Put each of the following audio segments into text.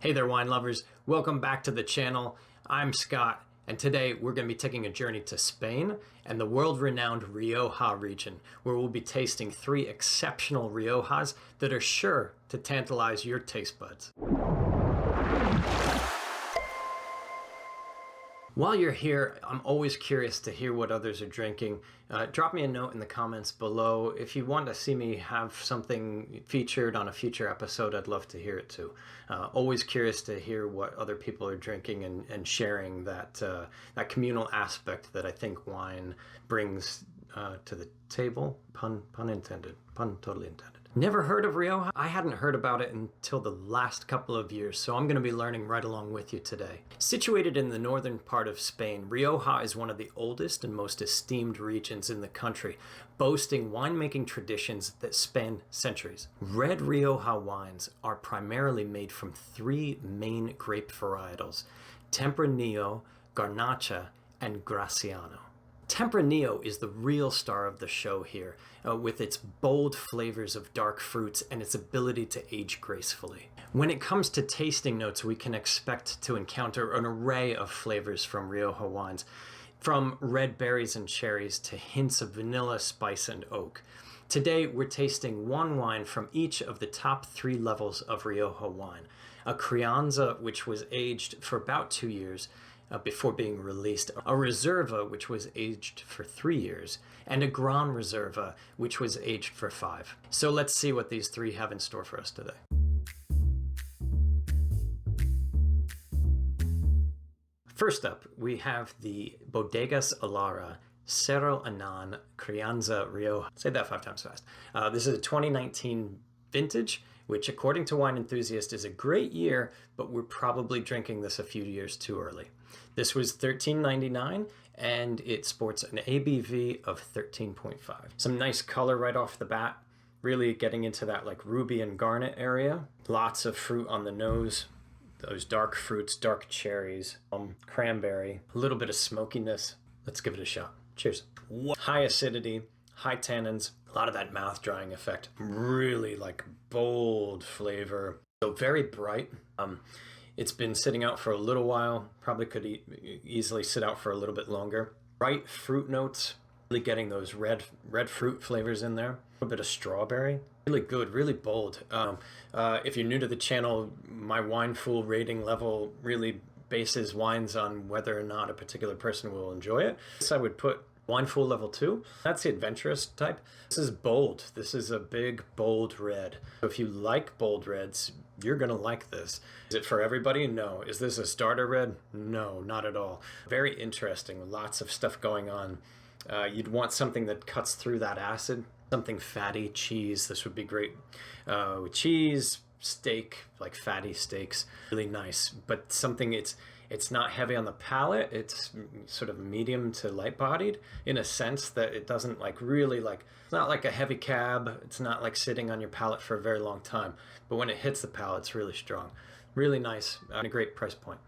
Hey there, wine lovers. Welcome back to the channel. I'm Scott, and today we're going to be taking a journey to Spain and the world-renowned Rioja region, where we'll be tasting 3 exceptional Riojas that are sure to tantalize your taste buds. While you're here, I'm always curious to hear what others are drinking. Drop me a note in the comments below. If you want to see me have something featured on a future episode, I'd love to hear it too. Always curious to hear what other people are drinking and sharing that communal aspect that I think wine brings to the table. Pun intended. Pun totally intended. Never heard of Rioja? I hadn't heard about it until the last couple of years, so I'm going to be learning right along with you today. Situated in the northern part of Spain, Rioja is one of the oldest and most esteemed regions in the country, boasting winemaking traditions that span centuries. Red Rioja wines are primarily made from 3 main grape varietals: Tempranillo, Garnacha, and Graciano. Tempranillo is the real star of the show here, with its bold flavors of dark fruits and its ability to age gracefully. When it comes to tasting notes, we can expect to encounter an array of flavors from Rioja wines, from red berries and cherries to hints of vanilla, spice, and oak. Today, we're tasting one wine from each of the top 3 levels of Rioja wine: a Crianza, which was aged for about 2 years, before being released, a Reserva, which was aged for 3 years, and a Gran Reserva, which was aged for 5. So let's see what these 3 have in store for us today. First up, we have the Bodegas Olarra Cerro Anon Crianza Rioja. Say that 5 times fast. This is a 2019 vintage, which according to Wine Enthusiast is a great year, but we're probably drinking this a few years too early. This was $13.99 and it sports an ABV of 13.5. Some nice color right off the bat, really getting into that like ruby and garnet area. Lots of fruit on the nose, those dark fruits, dark cherries, cranberry, a little bit of smokiness. Let's give it a shot. Cheers. High acidity, high tannins, a lot of that mouth drying effect, really like bold flavor. So very bright. It's been sitting out for a little while, probably could easily sit out for a little bit longer. Bright fruit notes, really getting those red fruit flavors in there. A little bit of strawberry, really good, really bold. If you're new to the channel, my Wine Fool rating level really bases wines on whether or not a particular person will enjoy it. So I would put Wine Fool level 2. That's the adventurous type. This is bold. This is a big, bold red. So if you like bold reds, you're gonna like this. Is it for everybody? No. Is this a starter red? No, not at all. Very interesting. Lots of stuff going on. You'd want something that cuts through that acid. Something fatty, cheese. This would be great with cheese, steak, like fatty steaks. Really nice. But something it's not heavy on the palate. It's sort of medium to light bodied in a sense that it doesn't like really like, it's not like a heavy cab. It's not like sitting on your palate for a very long time. But when it hits the palate, it's really strong. Really nice and a great price point.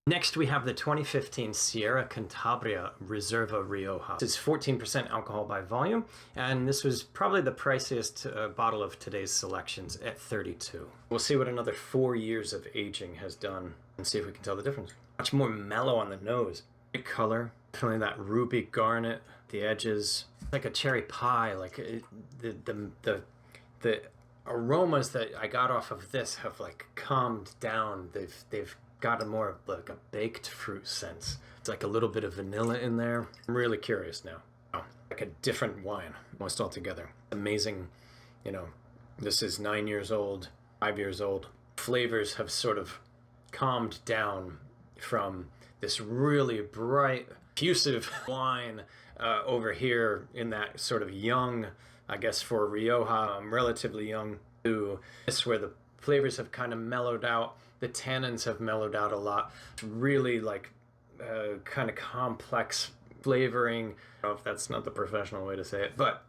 Next, we have the 2015 Sierra Cantabria Reserva Rioja. This is 14% alcohol by volume, and this was probably the priciest bottle of today's selections at $32. We'll see what another 4 years of aging has done and see if we can tell the difference. Much more mellow on the nose. Great color, definitely that ruby garnet, the edges, like a cherry pie. Like the aromas that I got off of this have like calmed down. They've got a more of like a baked fruit sense. It's like a little bit of vanilla in there. I'm really curious now. Oh, like a different wine almost altogether. Amazing, you know, this is 9 years old, 5 years old. Flavors have sort of calmed down from this really bright, effusive wine over here in that sort of young, I guess for Rioja, relatively young, to this where the flavors have kind of mellowed out. The tannins have mellowed out a lot. It's really like kind of complex flavoring. I don't know if that's not the professional way to say it, but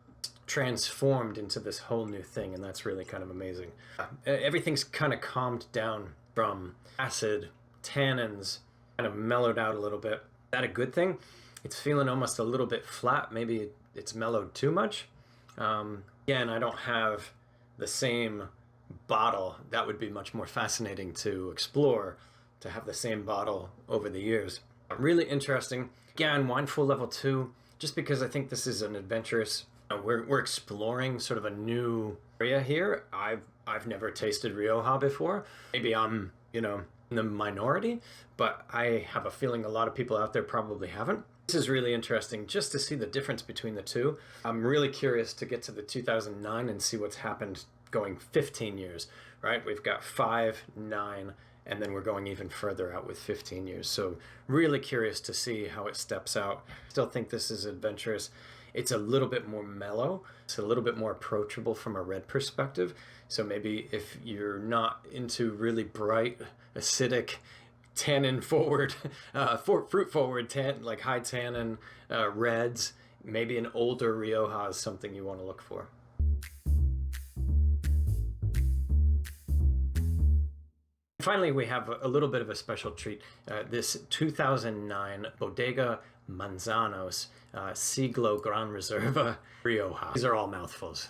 transformed into this whole new thing, and that's really kind of amazing. Everything's kind of calmed down from acid, tannins, kind of mellowed out a little bit. Is that a good thing? It's feeling almost a little bit flat. Maybe it's mellowed too much. Again, I don't have the same bottle. That would be much more fascinating to explore, to have the same bottle over the years. Really interesting. Again, Wineful Level 2, just because I think this is an adventurous, we're exploring sort of a new area here. I've never tasted Rioja before. Maybe I'm, in the minority, but I have a feeling a lot of people out there probably haven't. This is really interesting just to see the difference between the two. I'm really curious to get to the 2009 and see what's happened going 15 years, right? We've got 5, 9, and then we're going even further out with 15 years. So really curious to see how it steps out. Still think this is adventurous. It's a little bit more mellow. It's a little bit more approachable from a red perspective. So maybe if you're not into really bright, acidic, tannin forward, fruit forward, like high tannin reds, maybe an older Rioja is something you want to look for. Finally, we have a little bit of a special treat. This 2009 Bodega Manzanos Siglo Gran Reserva Rioja. These are all mouthfuls.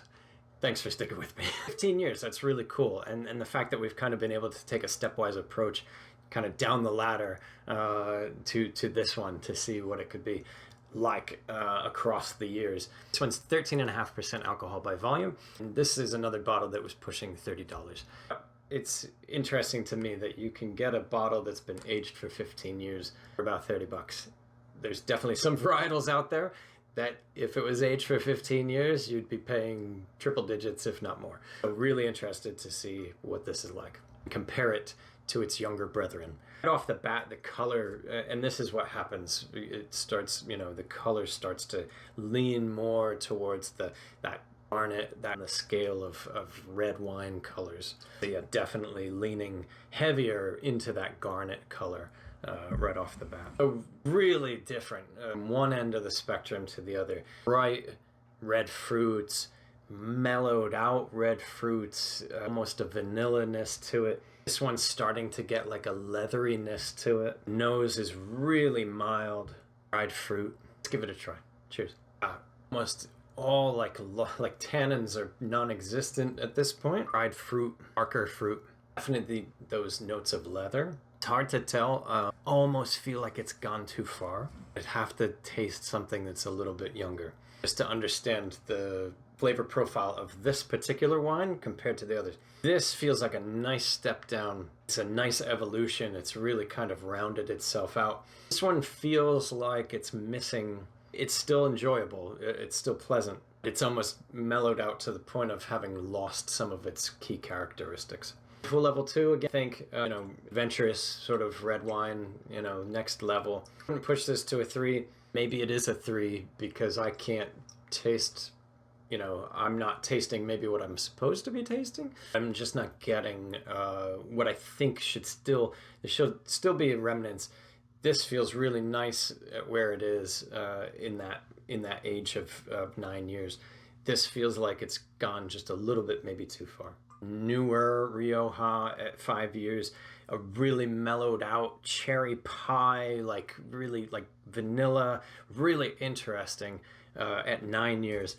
Thanks for sticking with me. 15 years, that's really cool. And the fact that we've kind of been able to take a stepwise approach kind of down the ladder to this one to see what it could be like across the years. This one's 13.5% alcohol by volume. And this is another bottle that was pushing $30. It's interesting to me that you can get a bottle that's been aged for 15 years for about $30. There's definitely some varietals out there that if it was aged for 15 years, you'd be paying triple digits, if not more. So really interested to see what this is like. Compare it to its younger brethren. Right off the bat, the color, and this is what happens. It starts, the color starts to lean more towards that garnet, that on the scale of red wine colors. So yeah, definitely leaning heavier into that garnet color right off the bat. So really different, one end of the spectrum to the other. Bright red fruits, mellowed out red fruits, almost a vanilla-ness to it. This one's starting to get like a leatheriness to it. Nose is really mild. Dried fruit. Let's give it a try. Cheers. Almost all like tannins are non-existent at this point. Dried fruit, darker fruit. Definitely those notes of leather. It's hard to tell. Almost feel like it's gone too far. I'd have to taste something that's a little bit younger just to understand the flavor profile of this particular wine compared to the others. This feels like a nice step down. It's a nice evolution. It's really kind of rounded itself out. This one feels like it's missing. It's still enjoyable. It's still pleasant. It's almost mellowed out to the point of having lost some of its key characteristics. Full level 2, again, I think, adventurous sort of red wine, next level. I'm going to push this to a 3. Maybe it is a 3 because I can't taste, I'm not tasting maybe what I'm supposed to be tasting. I'm just not getting what I think there should still be remnants. This feels really nice at where it is in that age of 9 years. This feels like it's gone just a little bit maybe too far. Newer Rioja at 5 years, a really mellowed out cherry pie, like really like vanilla, really interesting at 9 years.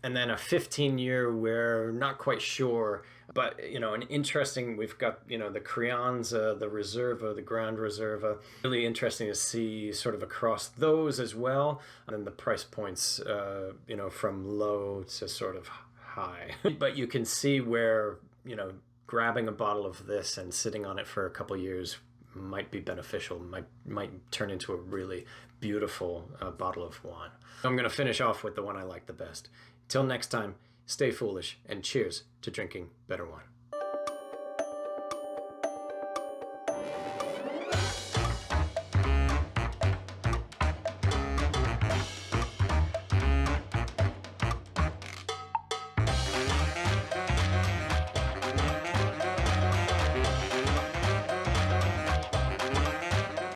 And then a 15-year where not quite sure, but an interesting, we've got the Crianza, the Reserva, the Gran Reserva. Really interesting to see sort of across those as well. And then the price points from low to sort of high. But you can see where grabbing a bottle of this and sitting on it for a couple years might be beneficial, might turn into a really beautiful bottle of wine. I'm going to finish off with the one I like the best. Till next time, stay foolish and cheers to drinking better wine.